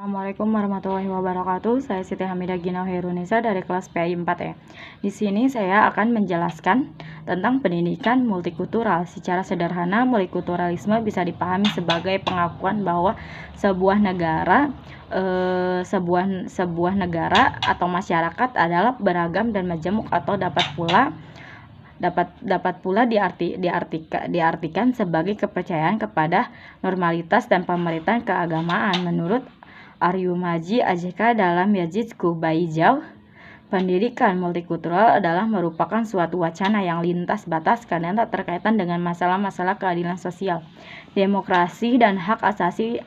Assalamualaikum warahmatullahi wabarakatuh. Saya Siti Hamidah Ginau Herunisa dari kelas PAI 4E. Di sini saya akan menjelaskan tentang pendidikan multikultural. Secara sederhana, multikulturalisme bisa dipahami sebagai pengakuan bahwa sebuah negara atau masyarakat adalah beragam dan majemuk, atau dapat pula diartikan sebagai kepercayaan kepada normalitas dan pemerintahan keagamaan. Menurut Aryumaji AJK dalam Yazidku Baijau, pendidikan multikultural adalah merupakan suatu wacana yang lintas batas karena terkaitan dengan masalah-masalah keadilan sosial, demokrasi, dan hak asasi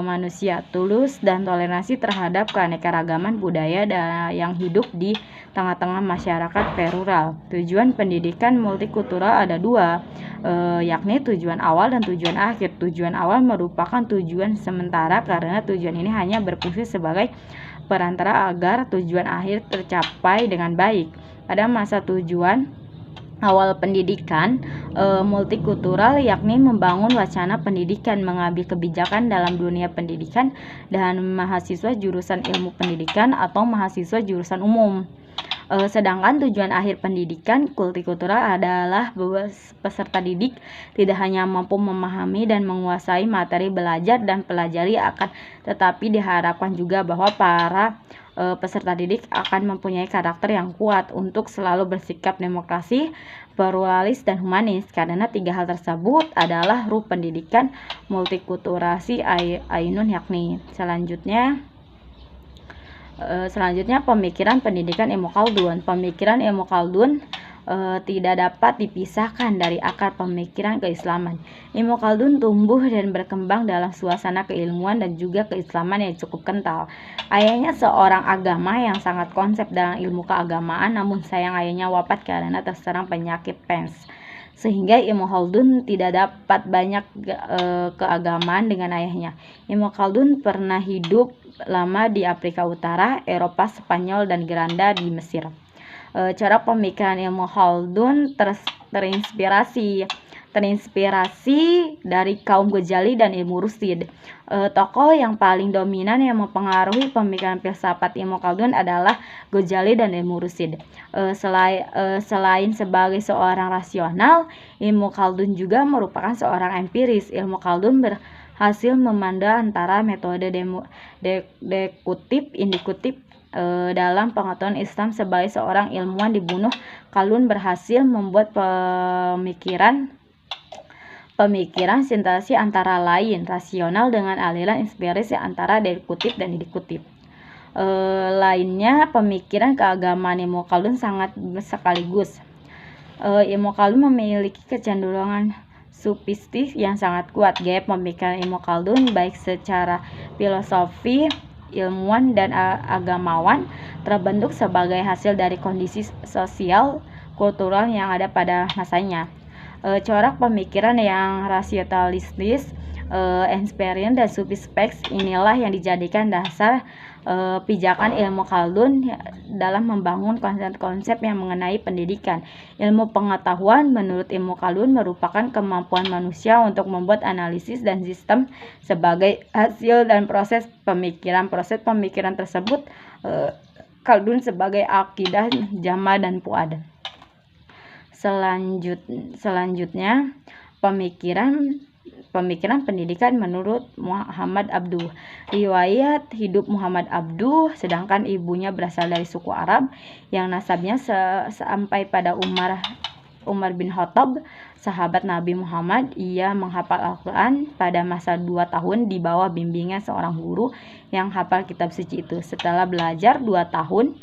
manusia, tulus dan toleransi terhadap keanekaragaman budaya yang hidup di tengah-tengah masyarakat plural. Tujuan pendidikan multikultural ada dua, yakni tujuan awal dan tujuan akhir. Tujuan awal merupakan tujuan sementara karena tujuan ini hanya berfungsi sebagai perantara agar tujuan akhir tercapai dengan baik. Pada masa tujuan awal pendidikan multikultural yakni membangun wacana pendidikan, mengambil kebijakan dalam dunia pendidikan, dan mahasiswa jurusan ilmu pendidikan atau mahasiswa jurusan umum. Sedangkan tujuan akhir pendidikan multikultural adalah bahwa peserta didik tidak hanya mampu memahami dan menguasai materi belajar dan pelajari, tetapi diharapkan juga bahwa para peserta didik akan mempunyai karakter yang kuat untuk selalu bersikap demokrasi, pluralis, dan humanis. Karena tiga hal tersebut adalah ruh pendidikan multikulturasi Ainun yakni. Selanjutnya pemikiran pendidikan Ilmu Khaldun. Pemikiran Ilmu Khaldun tidak dapat dipisahkan dari akar pemikiran keislaman. Ilmu Khaldun tumbuh dan berkembang dalam suasana keilmuan dan juga keislaman yang cukup kental. Ayahnya seorang agama yang sangat konsep dalam ilmu keagamaan, namun sayang ayahnya wafat karena terserang penyakit PENS, sehingga Ilmu Khaldun tidak dapat banyak keagamaan dengan ayahnya. Ilmu Khaldun pernah hidup lama di Afrika Utara, Eropa, Spanyol, dan Granda di Mesir. Cara pemikiran Ilmu Khaldun terinspirasi dari kaum Ghazali dan Ibnu Rushd. Tokoh yang paling dominan yang mempengaruhi pemikiran filsafat Ilmu Khaldun adalah Ghazali dan Ibnu Rushd. Selain sebagai seorang rasional, Ilmu Khaldun juga merupakan seorang empiris. Ilmu Khaldun berhasil memandang antara metode deduktif induktif dalam pengetahuan Islam. Sebagai seorang ilmuwan dibunuh, Khaldun berhasil membuat pemikiran sintesis antara lain rasional dengan aliran inspirasi antara deduktif dan induktif. Lainnya, pemikiran keagamaan Ilmu Khaldun sangat sekaligus. Ilmu Khaldun memiliki kecenderungan sufistik yang sangat kuat. Gaya pemikiran Ilmu Khaldun baik secara filosofi, ilmuwan, dan agamawan terbentuk sebagai hasil dari kondisi sosial kultural yang ada pada masanya. Corak pemikiran yang rasionalistis, experience, dan sufistik inilah yang dijadikan dasar pijakan Ilmu Khaldun dalam membangun konsep-konsep yang mengenai pendidikan. Ilmu pengetahuan menurut Ilmu Khaldun merupakan kemampuan manusia untuk membuat analisis dan sistem sebagai hasil dan proses pemikiran. Proses pemikiran tersebut Khaldun sebagai akidah, jama, dan puad. Selanjutnya pemikiran pendidikan menurut Muhammad Abduh. Riwayat hidup Muhammad Abduh, sedangkan ibunya berasal dari suku Arab yang nasabnya sampai pada Umar bin Khattab, sahabat Nabi Muhammad. Ia menghafal Al-Quran pada masa 2 tahun di bawah bimbingan seorang guru yang hafal kitab suci itu. Setelah belajar 2 tahun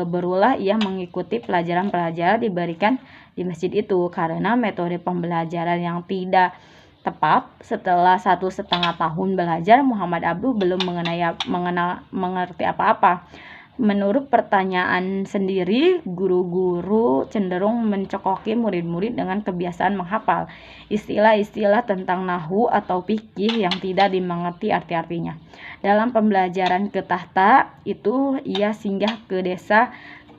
berulah ia mengikuti pelajaran-pelajaran diberikan di masjid itu. Karena metode pembelajaran yang tidak tepat, setelah 1,5 tahun belajar, Muhammad Abduh belum mengerti apa-apa. Menurut pertanyaan sendiri, guru-guru cenderung mencokoki murid-murid dengan kebiasaan menghafal istilah-istilah tentang nahwu atau fikih yang tidak dimengerti arti-artinya. Dalam pembelajaran ke tahta itu, ia singgah ke desa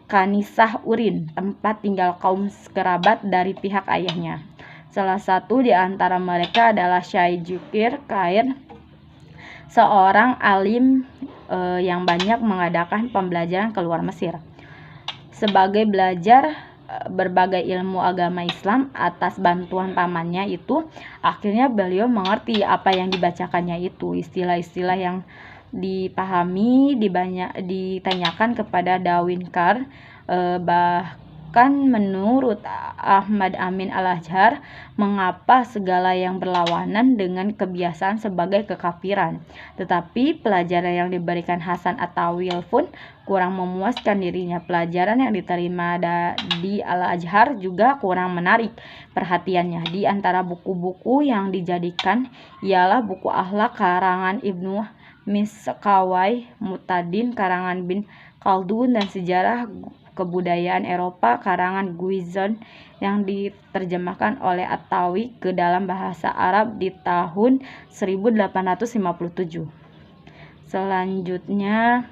Kanisah Urin, tempat tinggal kaum kerabat dari pihak ayahnya. Salah satu di antara mereka adalah Syekh Dzukir Khair. seorang alim yang banyak mengadakan pembelajaran ke luar Mesir. Sebagai belajar berbagai ilmu agama Islam atas bantuan pamannya itu, akhirnya beliau mengerti apa yang dibacakannya itu. Istilah-istilah yang dipahami ditanyakan kepada Dawin Kar. Bahkan menurut Ahmad Amin Al-Azhar, mengapa segala yang berlawanan dengan kebiasaan sebagai kekafiran. Tetapi pelajaran yang diberikan Hasan At-Tawil pun kurang memuaskan dirinya. Pelajaran yang diterima di Al-Azhar juga kurang menarik perhatiannya. Di antara buku-buku yang dijadikan ialah buku Akhlak karangan Ibnu Miskawai, Mutadin karangan bin Khaldun, dan Sejarah Kebudayaan Eropa karangan Guizon yang diterjemahkan oleh At-Tawi ke dalam bahasa Arab di tahun 1857. Selanjutnya,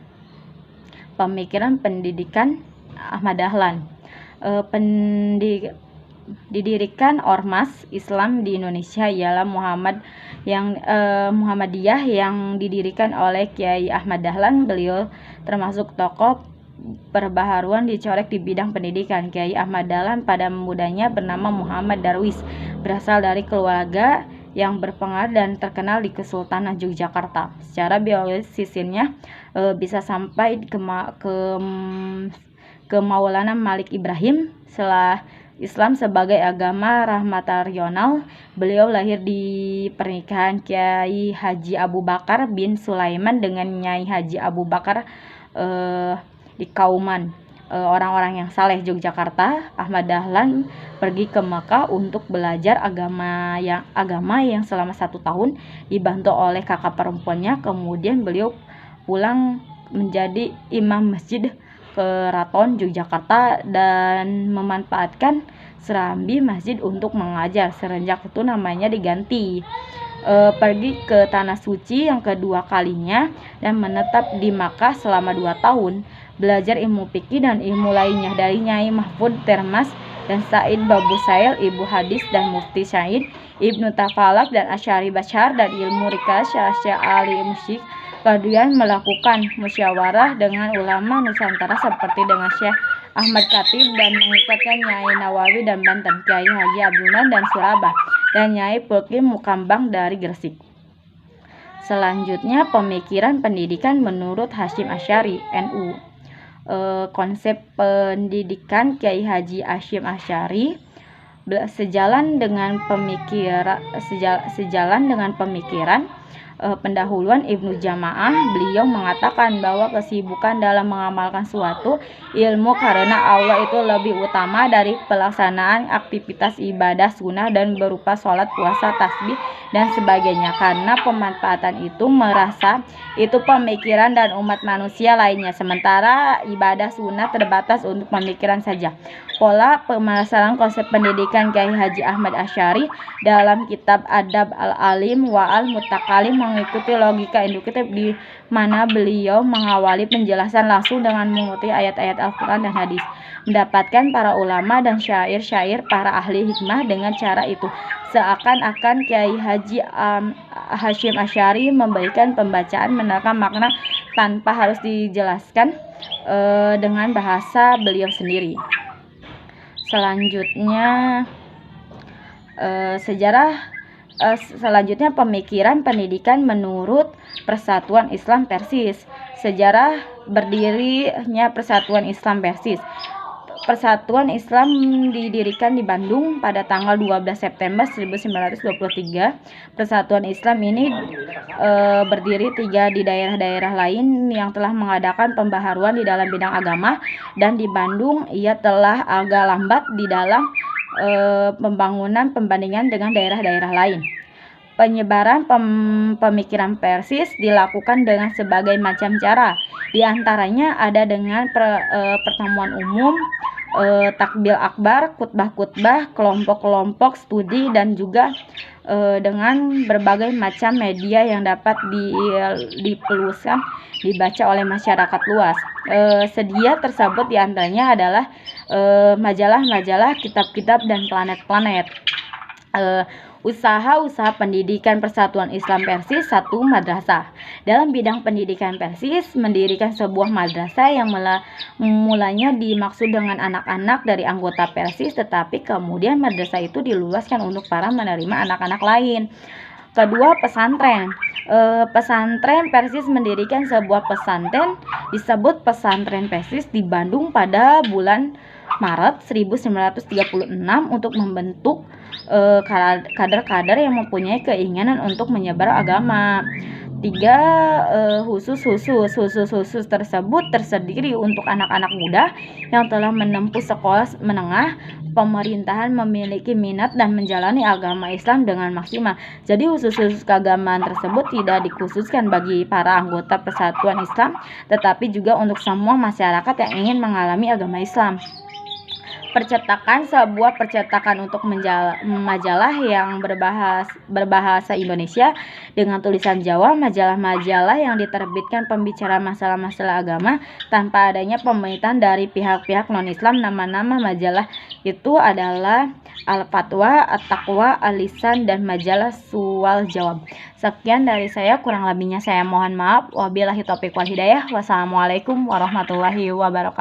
pemikiran pendidikan Ahmad Dahlan. Didirikan Ormas Islam di Indonesia ialah Muhammadiyah yang didirikan oleh Kiai Ahmad Dahlan. Beliau termasuk tokoh perbaharuan dicoret di bidang pendidikan. Kiai Ahmad Dahlan pada mudanya bernama Muhammad Darwis, berasal dari keluarga yang berpengaruh dan terkenal di Kesultanan Yogyakarta. Secara biologis sisinnya bisa sampai ke Maulana Malik Ibrahim. Setelah Islam sebagai agama rahmatarional, beliau lahir di pernikahan Kiai Haji Abu Bakar bin Sulaiman dengan Nyai Haji Abu Bakar di Kauman, orang-orang yang saleh Yogyakarta. Ahmad Dahlan pergi ke Mekah untuk belajar agama yang selama 1 tahun dibantu oleh kakak perempuannya. Kemudian beliau pulang menjadi imam masjid Keraton Yogyakarta dan memanfaatkan serambi masjid untuk mengajar. Semenjak itu namanya diganti. Pergi ke Tanah Suci yang kedua kalinya dan menetap di Makkah selama 2 tahun. Belajar ilmu fikih dan ilmu lainnya dari Nyai Mahfud Termas dan Said Babu Sail, Ibu Hadis dan Mufti Said Ibnu Tafalak dan Asy'ari Bashar, dan ilmu rikaz Syekh Ali Musyik. Kemudian melakukan musyawarah dengan ulama Nusantara seperti dengan Syekh Ahmad Khatib dan mengikutkan Nyai Nawawi dan Banten, Kiai Haji Abdullah dan Surabaya, dan Nyai Pulki Mukambang dari Gresik. Selanjutnya, pemikiran pendidikan menurut Hasyim Asy'ari, NU. Konsep pendidikan Kiai Haji Hasyim Asy'ari sejalan dengan pemikiran pendahuluan Ibnu Jamaah. Beliau mengatakan bahwa kesibukan dalam mengamalkan suatu ilmu karena Allah itu lebih utama dari pelaksanaan aktivitas ibadah sunnah dan berupa sholat, puasa, tasbih, dan sebagainya, karena pemanfaatan itu merasa itu pemikiran dan umat manusia lainnya, sementara ibadah sunnah terbatas untuk pemikiran saja. Pola pemasaran konsep pendidikan Kiai Haji Ahmad Asy'ari dalam kitab Adab Al-Alim wa Al-Mutakalim mengikuti logika induktif di mana beliau mengawali penjelasan langsung dengan mengutip ayat-ayat Al-Quran dan hadis, mendapatkan para ulama dan syair-syair para ahli hikmah. Dengan cara itu seakan-akan Kiai Haji Hasyim Asy'ari memberikan pembacaan menerangkan makna tanpa harus dijelaskan dengan bahasa beliau sendiri. Selanjutnya selanjutnya pemikiran pendidikan menurut Persatuan Islam Persis. Sejarah berdirinya Persatuan Islam Persis. Persatuan Islam didirikan di Bandung pada tanggal 12 September 1923. Persatuan Islam ini berdiri 3 di daerah-daerah lain yang telah mengadakan pembaharuan di dalam bidang agama, dan di Bandung ia telah agak lambat di dalam pembangunan pembandingan dengan daerah-daerah lain. Penyebaran pemikiran Persis dilakukan dengan sebagai macam cara. Di antaranya ada dengan pertemuan umum, takbil akbar, khutbah-khutbah, kelompok-kelompok studi, dan juga dengan berbagai macam media yang dapat dipeluskan dibaca oleh masyarakat luas. Sedia tersebut diantaranya adalah majalah-majalah, kitab-kitab, dan planet-planet. Usaha-usaha pendidikan Persatuan Islam Persis 1. Madrasah. Dalam bidang pendidikan Persis mendirikan sebuah madrasah yang mulanya dimaksud dengan anak-anak dari anggota Persis, tetapi kemudian madrasah itu diluaskan untuk para menerima anak-anak lain. Kedua, pesantren. Pesantren Persis mendirikan sebuah pesantren disebut Pesantren Persis di Bandung pada bulan Maret 1936 untuk membentuk kader-kader yang mempunyai keinginan untuk menyebar agama. 3. Khusus tersebut terdiri untuk anak-anak muda yang telah menempuh sekolah menengah. Pemerintahan memiliki minat dan menjalani agama Islam dengan maksimal. Jadi khusus keagamaan tersebut tidak dikhususkan bagi para anggota Persatuan Islam, tetapi juga untuk semua masyarakat yang ingin mengalami agama Islam. Percetakan. Sebuah percetakan untuk majalah yang berbahasa Indonesia dengan tulisan Jawa. Majalah-majalah yang diterbitkan pembicara masalah-masalah agama tanpa adanya pemerintahan dari pihak-pihak non-Islam. Nama-nama majalah itu adalah Al-Fatwa, At-Taqwa, Al-Lisan, dan majalah Sual Jawab. Sekian dari saya, kurang lebihnya saya mohon maaf. Wabillahi taufiq wal hidayah. Wassalamualaikum warahmatullahi wabarakatuh.